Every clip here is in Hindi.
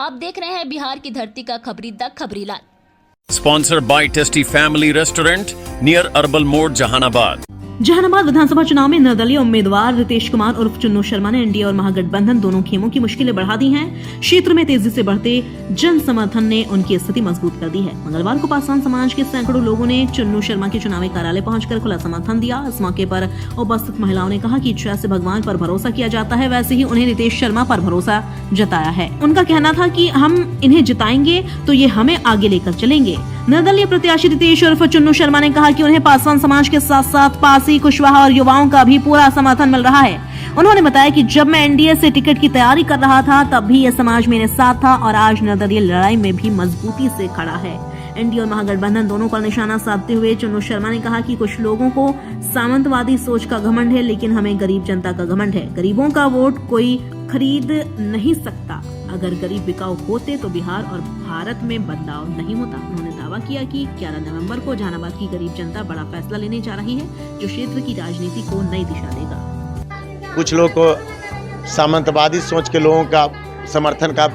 आप देख रहे हैं बिहार की धरती का खबरी द खबरी लाल। Sponsored by Tasty Family Restaurant near Arbal Mode, Jahanabad. Jehanabad विधानसभा चुनाव में निर्दलीय उम्मीदवार रितेश कुमार उर्फ चुन्नू शर्मा ने एनडीए और महागठबंधन दोनों खेमों की मुश्किलें बढ़ा दी हैं। क्षेत्र में तेजी से बढ़ते जन समर्थन ने उनकी स्थिति मजबूत कर दी है। मंगलवार को पासवान समाज के सैकड़ों लोगों ने चुन्नू शर्मा के चुनावी कार्यालय पहुंचकर खुला समर्थन दिया। इस मौके पर उपस्थित महिलाओं ने कहा कि जैसे भगवान पर भरोसा किया जाता है, वैसे ही उन्हें रितेश शर्मा पर भरोसा जताया है। उनका कहना था कि हम इन्हें जिताएंगे तो ये हमें आगे लेकर चलेंगे। निर्दलीय प्रत्याशी रितेश उर्फ चुन्नू शर्मा ने कहा कि उन्हें पासवान समाज के साथ साथ पासी, कुशवाहा और युवाओं का भी पूरा समर्थन मिल रहा है। उन्होंने बताया कि जब मैं एनडीए से टिकट की तैयारी कर रहा था तब भी यह समाज मेरे साथ था और आज निर्दलीय लड़ाई में भी मजबूती से खड़ा है। एनडीए और महागठबंधन दोनों पर निशाना साधते हुए चुन्नू शर्मा ने कहा कि कुछ लोगों को सामंतवादी सोच का घमंड है, लेकिन हमें गरीब जनता का घमंड है। गरीबों का वोट कोई खरीद नहीं सकता। अगर गरीब बिकाऊ होते तो बिहार और भारत में बदलाव नहीं होता। उन्होंने दावा किया कि 11 नवंबर को जहानाबाद की गरीब जनता बड़ा फैसला लेने जा रही है, जो क्षेत्र की राजनीति को नई दिशा देगा। कुछ लोग को सामंतवादी सोच के लोगों का समर्थन का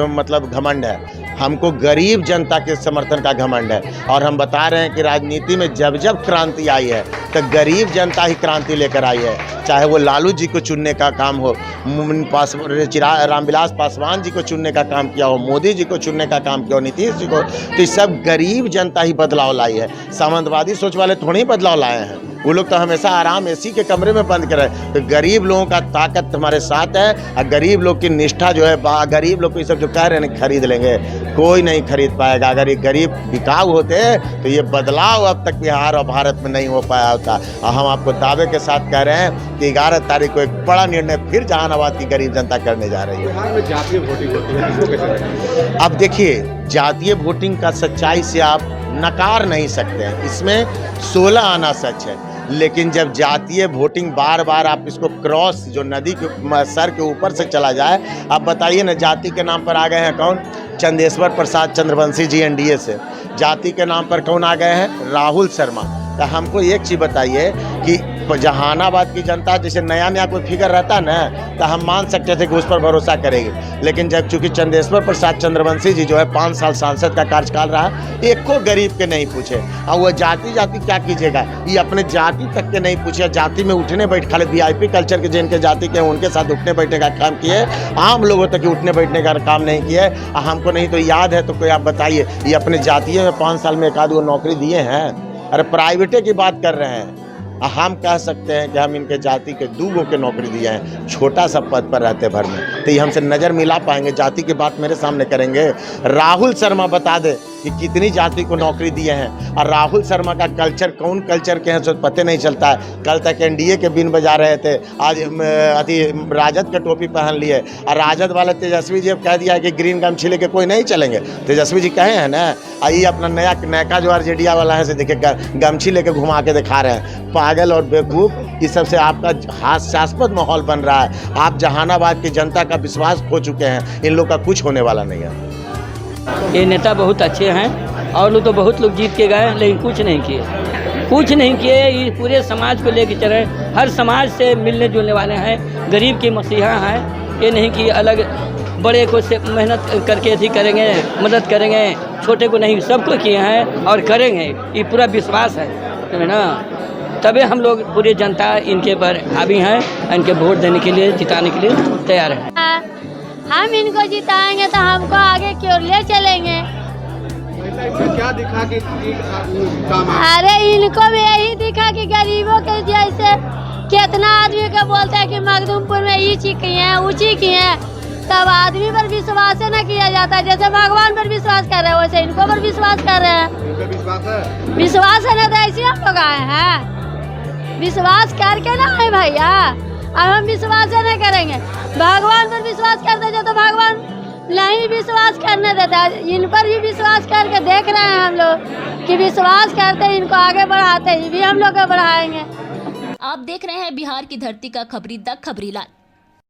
मतलब घमंड है। हमको गरीब जनता के समर्थन का घमंड है और हम बता रहे हैं कि राजनीति में जब जब क्रांति आई है तो गरीब जनता ही क्रांति लेकर आई है। चाहे वो लालू जी को चुनने का काम हो, रामविलास पासवान जी को चुनने का काम किया हो, मोदी जी को चुनने का काम किया हो, नीतीश जी को, तो सब गरीब जनता ही बदलाव लाई है। सामंतवादी सोच वाले थोड़ी बदलाव लाए हैं। वो लोग तो हमेशा आराम एसी के कमरे में बंद करे। तो गरीब लोगों का ताकत हमारे साथ है और गरीब लोग की निष्ठा जो है, गरीब लोग को ये सब जो कह रहे हैं खरीद लेंगे, कोई नहीं खरीद पाएगा। अगर ये गरीब बिकाऊ होते तो ये बदलाव अब तक बिहार और भारत में नहीं हो पाया होता। और हम आपको दावे के साथ कह रहे हैं कि 11 तारीख को एक बड़ा निर्णय फिर जहानाबाद की गरीब जनता करने जा रही है। बिहार में जातीय वोटिंग होती है, इसको कैसे देखें? अब देखिए, जातीय वोटिंग का सच्चाई से आप नकार नहीं सकते हैं। इसमें 16 आना सच है, लेकिन जब जातीय वोटिंग बार बार आप इसको क्रॉस जो नदी के सर के ऊपर से चला जाए, आप बताइए ना, जाति के नाम पर आ गए हैं कौन? चंदेश्वर प्रसाद चंद्रवंशी जी एनडीए से। जाति के नाम पर कौन आ गए हैं? राहुल शर्मा। तो हमको एक चीज़ बताइए कि जहानाबाद की जनता जैसे नया कोई फिगर रहता ना तो हम मान सकते थे कि उस पर भरोसा करेगी, लेकिन जब चूंकि चंदेश्वर प्रसाद चंद्रवंशी जी जो है 5 साल सांसद का कार्यकाल रहा, एक को गरीब के नहीं पूछे। और वो जाति क्या कीजिएगा, ये अपने जाति तक के नहीं पूछे। जाति में उठने बैठ खाली वीआईपी कल्चर के जिनके जाति के उनके साथ उठने बैठने का काम किए, आम लोगों तक उठने बैठने का काम नहीं किए। हमको नहीं तो याद है तो कोई आप बताइए, ये अपने जातीय में 5 साल में एक आध वो नौकरी दिए हैं? अरे प्राइवेटे की बात कर रहे हैं। हम कह सकते हैं कि हम इनके जाति के 2 गो के नौकरी दिए हैं, छोटा सा पद पर रहते भर में, तो ये हमसे नज़र मिला पाएंगे? जाति की बात मेरे सामने करेंगे? राहुल शर्मा बता दे कि कितनी जाति को नौकरी दिए हैं। और राहुल शर्मा का कल्चर कौन कल्चर के हैं सो पता नहीं चलता है। कल तक एनडीए के बिन बजा रहे थे, आज राजद का टोपी पहन लिए। और राजद वाले तेजस्वी जी अब कह दिया है कि ग्रीन गमछी लेके कोई नहीं चलेंगे। तेजस्वी जी कहे हैं ना, ये अपना नया जो आरजेडी वाला है से देखिए गमछी लेके घुमा के दिखा रहे हैं। पागल और बेवकूफ़, इस सबसे आपका हास्यास्पद माहौल बन रहा है। आप जहानाबाद की जनता का विश्वास खो चुके हैं। इन लोग का कुछ होने वाला नहीं है। ये नेता बहुत अच्छे हैं और लोग तो बहुत लोग जीत के गए, लेकिन कुछ नहीं किए। ये पूरे समाज को लेकर चले, हर समाज से मिलने जुलने वाले हैं, गरीब के मसीहा हैं। ये नहीं कि अलग बड़े को से मेहनत करके ऐसी करेंगे, मदद करेंगे, छोटे को नहीं, सबको किए हैं और करेंगे। ये पूरा विश्वास है ना, तभी हम लोग पूरी जनता इनके पर हावी हैं, इनके वोट देने के लिए, जिताने के लिए तैयार हैं। हम इनको जिताएंगे तो हमको आगे की ओर ले चलेंगे। क्या दिखा कि काम? अरे इनको भी यही दिखा कि गरीबों के जैसे कितना आदमी को बोलते हैं कि मखदूमपुर में ये चीज की है, ऊँची की है, तब आदमी पर विश्वास न किया जाता। जैसे भगवान पर विश्वास कर रहे हैं वैसे इनको पर विश्वास कर रहे हैं। विश्वास है ना, तो ऐसे हम लोग आए हैं, विश्वास करके ना आए भैया। अब हम विश्वास नहीं करेंगे, भगवान पर विश्वास करते जो तो भगवान नहीं विश्वास करने देता। इन पर भी विश्वास करके देख रहे हैं हम लोग कि विश्वास करते इनको आगे बढ़ाते, ये भी हम लोग को बढ़ाएंगे। आप देख रहे हैं बिहार की धरती का खबरी द खबरी लाल।